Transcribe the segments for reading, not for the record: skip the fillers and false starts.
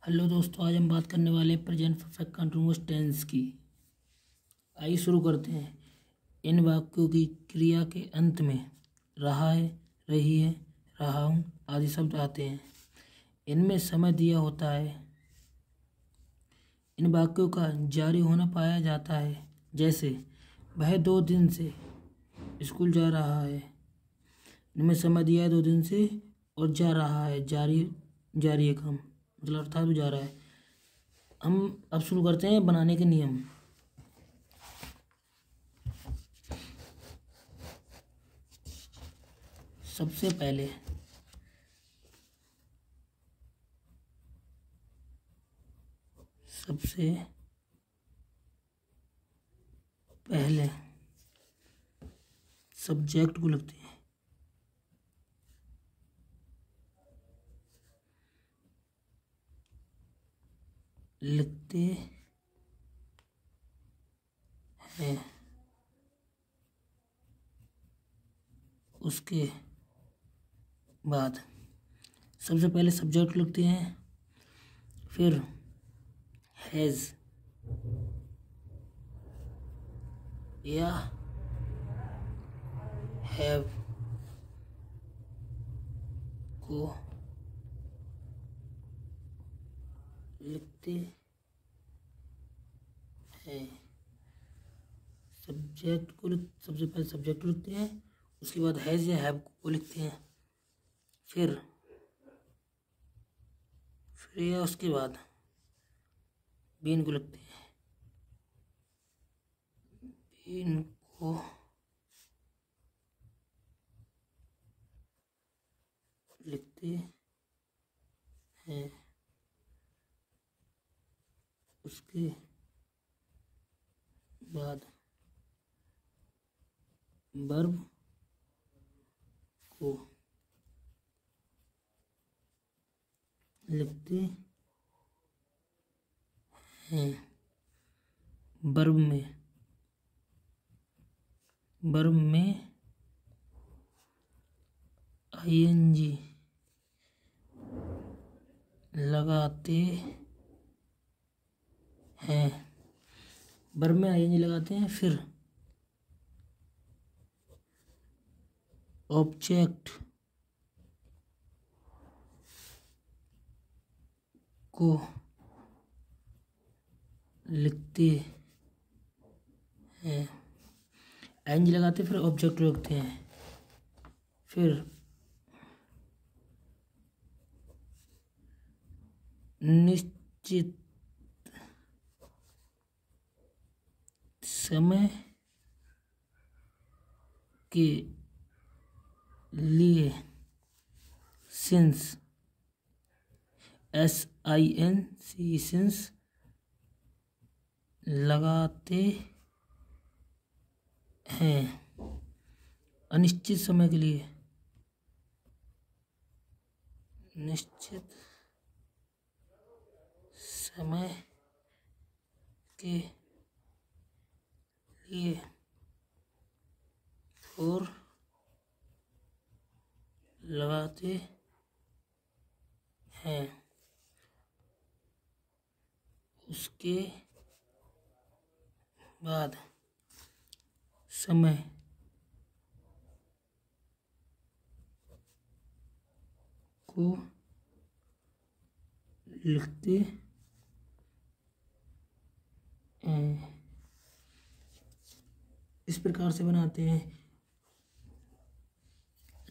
Hello दोस्तों, आज हम बात करने वाले हैं प्रेजेंट परफेक्ट कंटिन्यूअस टेंस की। आइए शुरू करते हैं। इन वाक्यों की क्रिया के अंत में रहा है, रही है, रहा हूँ आदि शब्द आते हैं। इनमें समय दिया होता है। इन वाक्यों का जारी होना पाया जाता है, जैसे वह 2 दिन से स्कूल जा रहा है। इनमें समय दिया है 2 दिन से और जा रहा है, जारी है काम, मतलब अर्थात वो जा रहा है। हम अब शुरू करते हैं बनाने के नियम। सबसे पहले सब्जेक्ट को लिखते हैं। उसके बाद सबसे पहले सब्जेक्ट लिखते हैं, फिर हैज़ या हैव को लिखते हैं। सबसे पहले सब्जेक्ट लिखते हैं, उसके बाद हैज़ या हैव को लिखते हैं, फिर या उसके बाद बीन को लिखते हैं। बीन को लिखते हैं, उसके बाद वर्ब को लिखते हैं। वर्ब में आईएनजी लगाते हैं। वर्ब में आईएनजी लगाते हैं, फिर ऑब्जेक्ट को लिखते हैं। आईएनजी लगाते फिर ऑब्जेक्ट को लिखते हैं, फिर निश्चित समय के लिए सिंस सिंस लगाते हैं। अनिश्चित समय के लिए निश्चित समय के लिए और लगाते हैं। उसके बाद समय को लिखते हैं। इस प्रकार से बनाते हैं।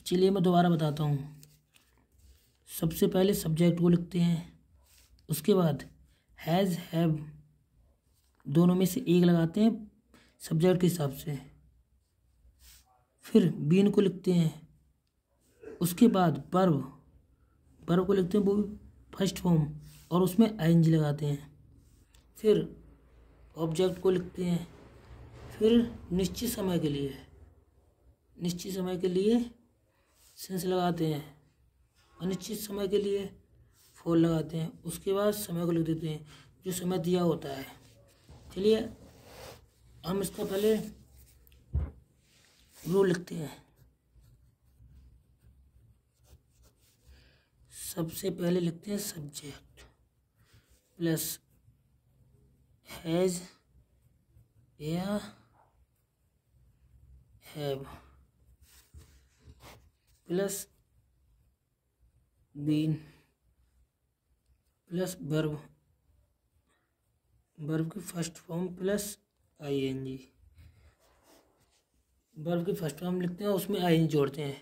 चलिए मैं दोबारा बताता हूँ। सबसे पहले सब्जेक्ट को लिखते हैं, उसके बाद हैज़ हैव दोनों में से एक लगाते हैं सब्जेक्ट के हिसाब से, फिर बीन को लिखते हैं, उसके बाद वर्ब को लिखते हैं, वो भी फर्स्ट फॉर्म, और उसमें आईएनजी लगाते हैं, फिर ऑब्जेक्ट को लिखते हैं, फिर निश्चित समय के लिए सिंस लगाते हैं, अनिश्चित समय के लिए फॉर लगाते हैं, उसके बाद समय को लिख देते हैं जो समय दिया होता है। चलिए हम इसका पहले रूल लिखते हैं। सबसे पहले लिखते हैं सब्जेक्ट, प्लस हैज़ या have plus been plus verb, verb की first form plus ING. Verb की फर्स्ट फॉर्म लिखते हैं, उसमें आईएनजी जोड़ते हैं,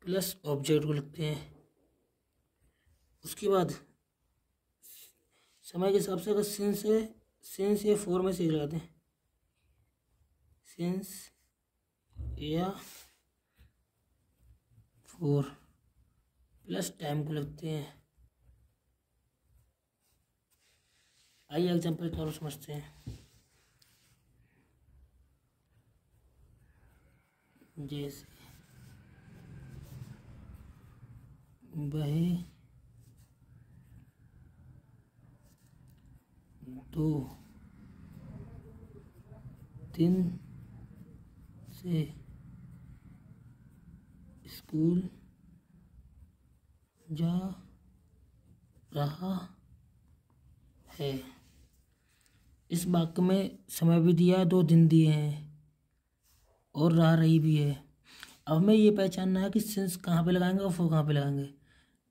प्लस ऑब्जेक्ट को लिखते हैं। उसके बाद समय के हिसाब से अगर सिंस है, सिंस या फोर में से लगाते हैं, सिंस या फोर प्लस टाइम को लिखते हैं। आइए एग्जाम्पल के तौर पर समझते हैं। जैसे वह 2 दिन से स्कूल जा रहा है। इस वाक्य में समय भी दिया है, 2 दिन दिए हैं और रह रही भी है। अब हमें ये पहचानना है कि सिंस कहाँ पे लगाएंगे और फॉर कहाँ पे लगाएंगे।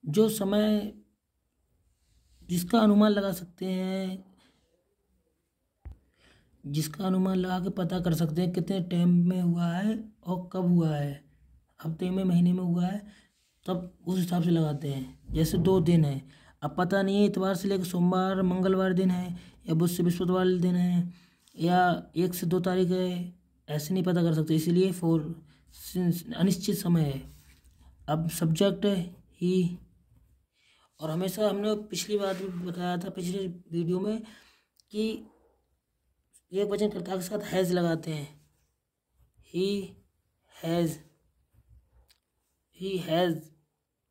जो समय जिसका अनुमान लगा सकते हैं, जिसका अनुमान लगा के पता कर सकते हैं कितने टाइम में हुआ है और कब हुआ है, हफ्ते में, महीने में हुआ है, तब उस हिसाब से लगाते हैं। जैसे 2 दिन है, अब पता नहीं है इतवार से लेकर सोमवार मंगलवार दिन है या बुध से बृहस्पतिवार दिन है या 1 से 2 तारीख है, ऐसे नहीं पता कर सकते, इसीलिए फॉर अनिश्चित समय है। अब सब्जेक्ट है ही, और हमेशा हमने पिछली बार भी बताया था पिछले वीडियो में कि एक वचन कर्ता के साथ हैज़ लगाते हैं। ही हैज़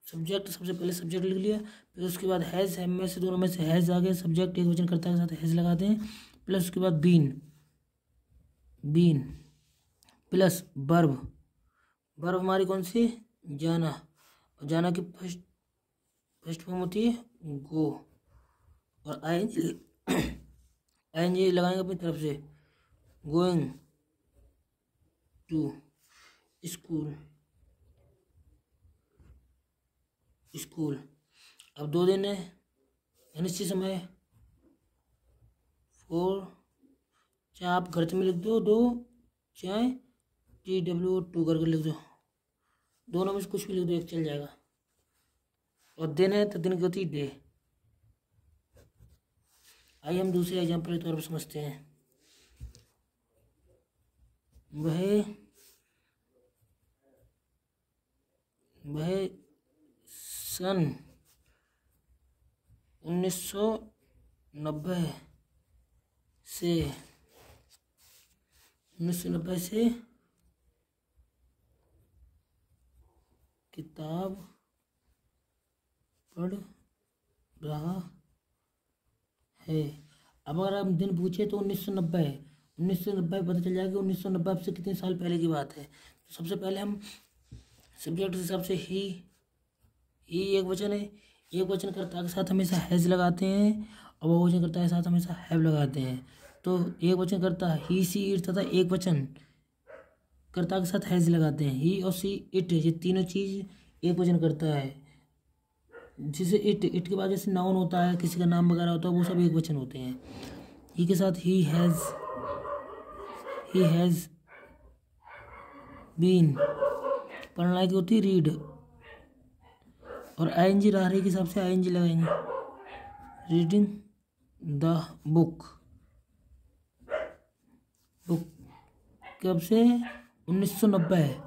सब्जेक्ट, सबसे पहले सब्जेक्ट लिख लिया, फिर उसके बाद हैज़ है में से, दोनों में से हैज़ आ गया, सब्जेक्ट एक वचन कर्ता के साथ हैज़ लगाते हैं, प्लस उसके बाद बीन प्लस वर्ब हमारी कौन सी, जाना, और जाना की फर्स्ट फॉर्म होती है गो, और आईएनजी लगाएंगे अपनी तरफ से, गोइंग टू स्कूल। अब 2 दिन है, अनिश्चित समय, 4, चाहे आप घर में लिख दो 2, चाहे TW2 करके लिख दो, दोनों में से कुछ भी लिख दो, एक चल जाएगा। और दिन है तो दिन की होती डे। आइए हम दूसरे एग्जाम्पल के तौर पर समझते हैं। वह सन 1990 से किताब पढ़ रहा है। अब अगर हम दिन पूछे तो 1990 है, 1990 पता चल जाएगा 1990 से कितने साल पहले की बात है। तो सबसे पहले हम सब्जेक्ट के हिसाब से ही एक वचन है, एक वचन कर्ता के साथ हमेशा हैज़ लगाते हैं और बहुवचन कर्ता के साथ हमेशा हैव लगाते हैं। तो एक वचन कर्ता ही, सी, इट तथा एक वचन कर्ता के साथ हैज़ लगाते हैं। ही और सी, इट, ये तीनों चीज़ एक वचन करता है। जिसे इट के बाद जैसे नाउन होता है, किसी का नाम वगैरह होता है, वो सब एक वचन होते हैं। ही के साथ ही हैज़ बीन, पढ़ना की होती है रीड, और आईएनजी रह रही के हिसाब से आईएनजी लगाएंगे, रीडिंग द बुक कब से, 1990 है।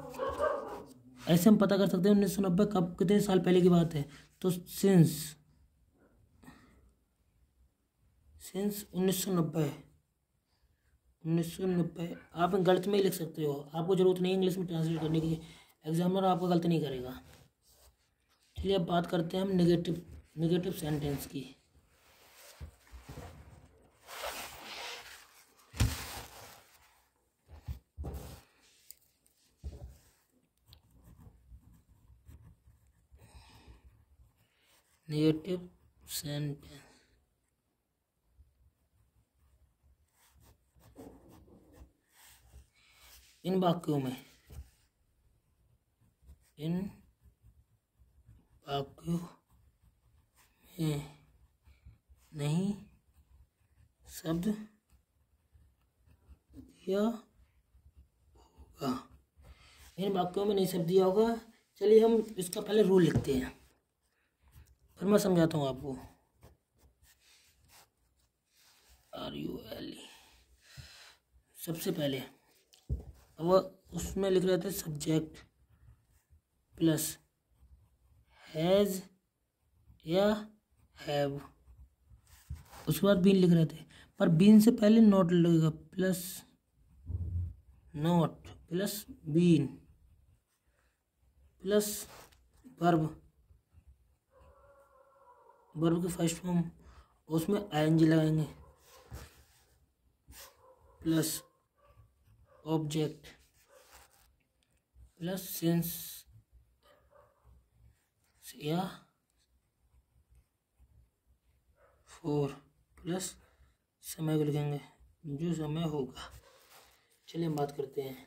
ऐसे हम पता कर सकते हैं 1990 कब, कितने साल पहले की बात है। तो सिंस 1990 आप गलत में ही लिख सकते हो, आपको ज़रूरत नहीं इंग्लिश में ट्रांसलेट करने की, एग्जामिनर आपका गलत नहीं करेगा। चलिए अब बात करते हैं हम नेगेटिव सेंटेंस की। Negative sentence. इन वाक्यों में नहीं शब्द दिया होगा। इन वाक्यों में नहीं शब्द दिया होगा। चलिए हम इसका पहले रूल लिखते हैं, फिर मैं समझाता हूँ आपको। RULE। सबसे पहले अब उसमें लिख रहे थे सब्जेक्ट प्लस हैज या हैव। उसके बाद बीन लिख रहे थे, पर बीन से पहले नॉट लगेगा, plus not plus been plus verb की फर्स्ट फॉर्म, उसमें ING लगाएंगे, प्लस ऑब्जेक्ट प्लस सिंस या फोर प्लस समय को लिखेंगे, जो समय होगा। चलिए हम बात करते हैं।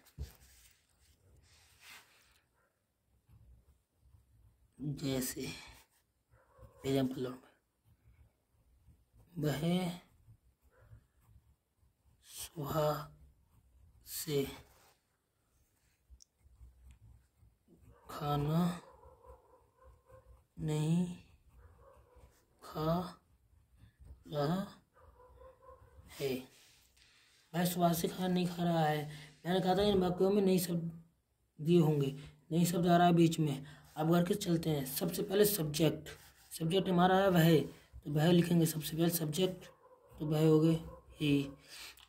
जैसे एग्जाम्पल, वह सुबह से खाना नहीं खा रहा है। वह सुबह से खाना नहीं खा रहा है। मैंने कहा था इन वाक्यों में नई शब्द दिए होंगे, नई शब्द आ रहा है बीच में। अब करके चलते हैं। सबसे पहले सब्जेक्ट हमारा है वह, तो वह लिखेंगे सबसे पहले सब्जेक्ट, तो वह हो गए ही।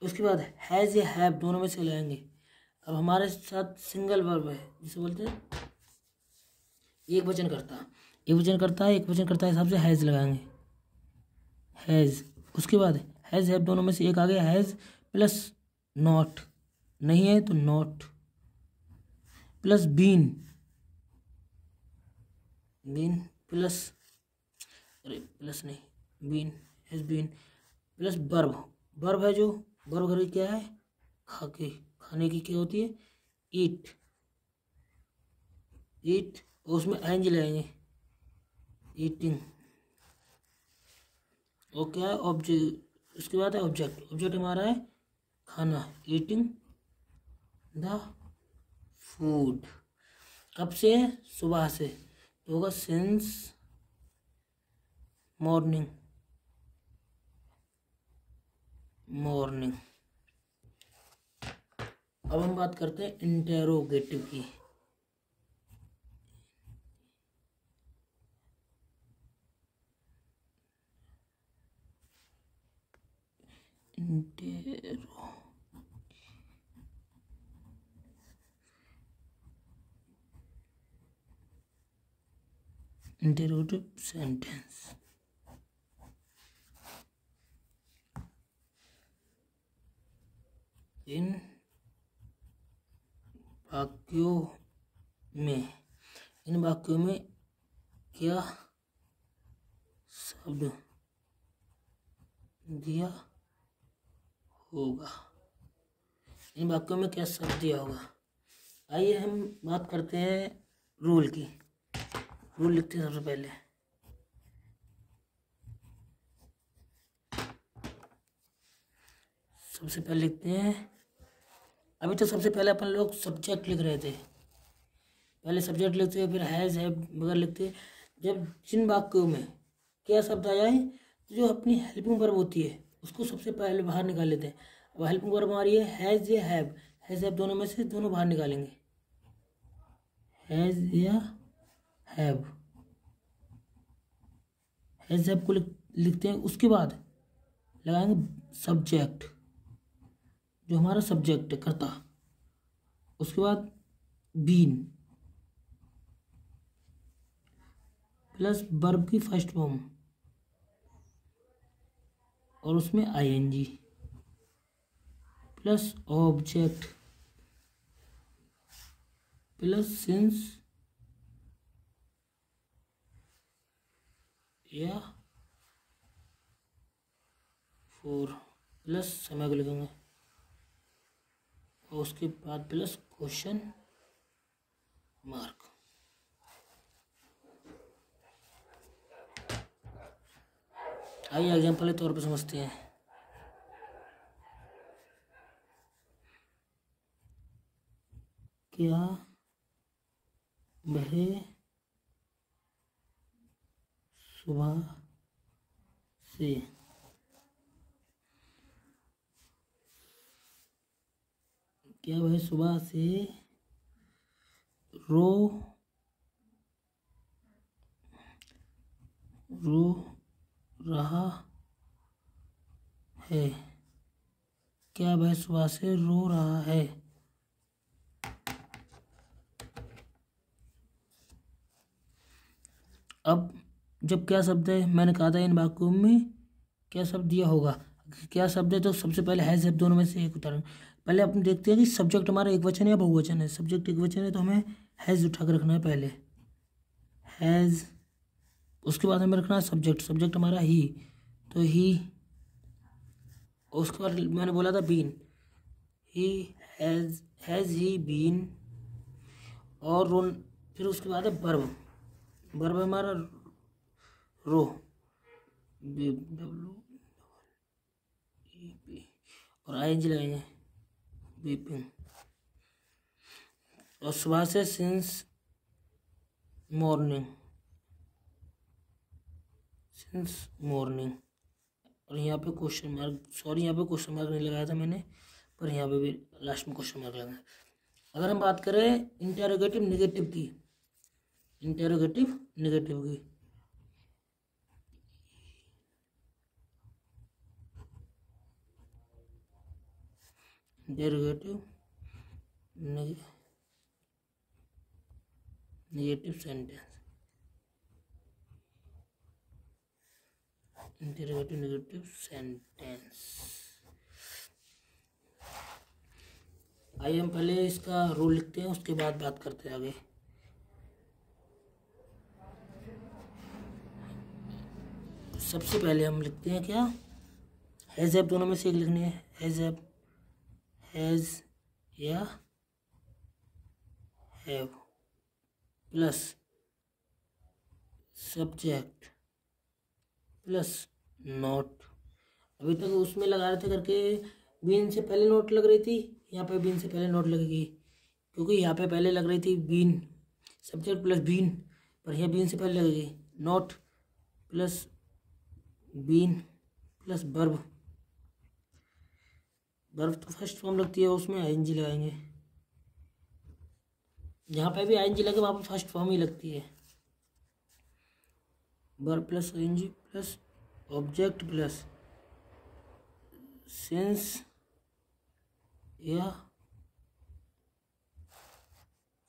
उसके बाद हैज़ या हैव दोनों में से लाएंगे। अब हमारे साथ सिंगल वर्ब है, जिसे बोलते हैं एक वचन करता है हिसाब से हैज़ लगाएंगे, हैज़। उसके बाद हैज़ हैव दोनों में से एक आ गया, हैज़ प्लस नॉट, नहीं है तो not, plus been plus been has been plus verb है, जो वर्ब घर क्या है, खाने की क्या होती है, ईट, उसमें ING लगाएंगे, ईटिंग। और क्या है, ऑब्जेक्ट। उसके बाद है ऑब्जेक्ट हमारा है खाना, ईटिंग द फूड। कब से, सुबह से, तो होगा सिंस मॉर्निंग। अब हम बात करते हैं इंटेरोगेटिव की। Interrogative sentence. इन वाक्यों में क्या शब्द दिया होगा। इन वाक्यों में क्या शब्द दिया होगा। आइए हम बात करते हैं रूल की। रूल लिखते हैं सबसे पहले। लिखते हैं, अभी तो सबसे पहले अपन लोग सब्जेक्ट लिख रहे थे। पहले सब्जेक्ट लिखते हैं, फिर हैज़ हैव वगैरह लिखते हैं। जब जिन वाक्यों में क्या शब्द आ जाए, तो जो अपनी हेल्पिंग वर्ब होती है उसको सबसे पहले बाहर निकाल लेते हैं। अब हेल्पिंग वर्ब हमारी है हैज़ या हैव दोनों में से दोनों बाहर निकालेंगे, हैज़ या हैव को लिखते हैं। उसके बाद लगाएंगे सब्जेक्ट, जो हमारा सब्जेक्ट है कर्ता। उसके बाद बीन प्लस वर्ब की फर्स्ट फॉर्म, और उसमें ING plus object plus since या 4 प्लस समय को लिखेंगे और उसके बाद प्लस क्वेश्चन मार्क। आइए एग्जाम्पल के तौर पर समझते हैं। क्या वह सुबह से रो रहा है? क्या वह सुबह से रो रहा है? अब जब क्या शब्द है, मैंने कहा था इन वाक्यों में क्या शब्द दिया होगा। क्या शब्द है तो सबसे पहले हैज है, दोनों में से एक उदाहरण। पहले अपन देखते हैं कि सब्जेक्ट हमारा एक वचन है या बहुवचन है। सब्जेक्ट एक वचन है तो हमें हैज उठा कर रखना है पहले, हैज। उसके बाद हमें रखना है सब्जेक्ट। सब्जेक्ट हमारा ही, तो ही। उसके बाद मैंने बोला था been, he has he been. और रोन, फिर उसके बाद है वर्ब। वर्ब हमारा रो, और आईएनजी लगाएंगे वीपिंग। और सुबह से सिंस मॉर्निंग, और यहाँ पे क्वेश्चन मार्क, सॉरी यहाँ पे क्वेश्चन मार्क नहीं लगाया था मैंने, पर यहाँ पे भी लास्ट में क्वेश्चन मार्क लगाया। अगर हम बात करें इंटेरोगेटिव नेगेटिव की, इंटेरोगेटिव नेगेटिव की, interrogative negative sentence, interrogative negative sentence. आइए हम पहले इसका रूल लिखते हैं, उसके बाद बात करते हैं आगे। सबसे पहले हम लिखते हैं क्या, हैज हैव, दोनों में से एक लिखनी है। हैज हैव, हैज या have plus subject plus note. अभी तक उसमें लगा रहे थे करके बीन से पहले नोट लग रही थी, यहाँ पे बीन से पहले नोट लगेगी, क्योंकि यहाँ पे पहले लग रही थी बीन, सब्जेक्ट प्लस बीन, पर यहाँ बीन से पहले लगेगी not plus been plus verb. Verb तो फर्स्ट फॉर्म लगती है, उसमें आईएनजी लगाएंगे। यहाँ पे भी आईएनजी लगे, वहाँ पर फर्स्ट फॉर्म ही लगती है। Verb plus ING plus object plus since या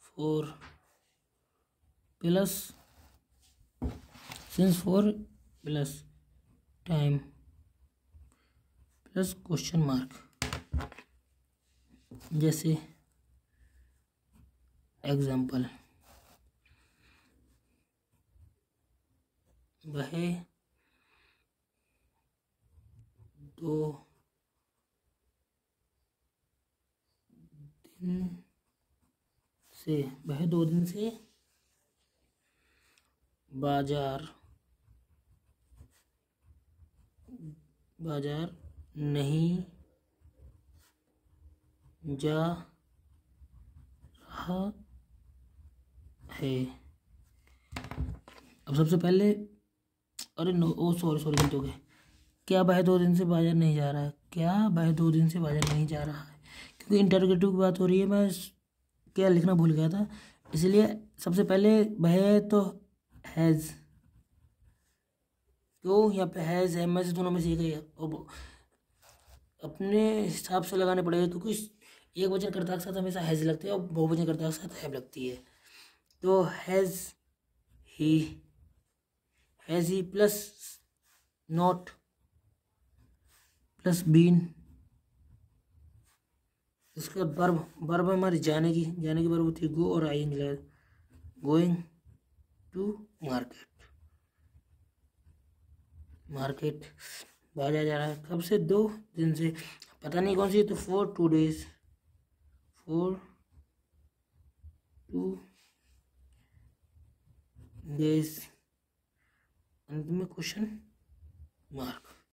for plus since for plus time plus question mark. जैसे एग्जाम्पल, वह 2 दिन से बाजार नहीं जा रहा है। अब सबसे पहले, अरे नो, ओ सॉरी गलती हो गई। क्या वह 2 दिन से बाजार नहीं जा रहा है? क्या वह 2 दिन से बाजार नहीं जा रहा है? क्योंकि इंटरोगेटिव की बात हो रही है, मैं क्या लिखना भूल गया था, इसलिए सबसे पहले वह तो हैज़, तो यहाँ पे हैज़ है, मैं से दोनों में से एक है, और अपने हिसाब से लगाने पड़ेगा, क्योंकि एक वचन कर्ता के साथ हमेशा हैज़ लगती है और बहुवचन कर्ता के साथ हैव लगती है। तो has he plus not plus been. इसके बाद वर्ब हमारी जाने की वर्ब होती है गो, और आएंगे गोइंग टू मार्केट। भाजा जा रहा है कब से? 2 दिन से। पता नहीं कौन सी, तो 4 2 days, 4 2 days, अंत में क्वेश्चन मार्क।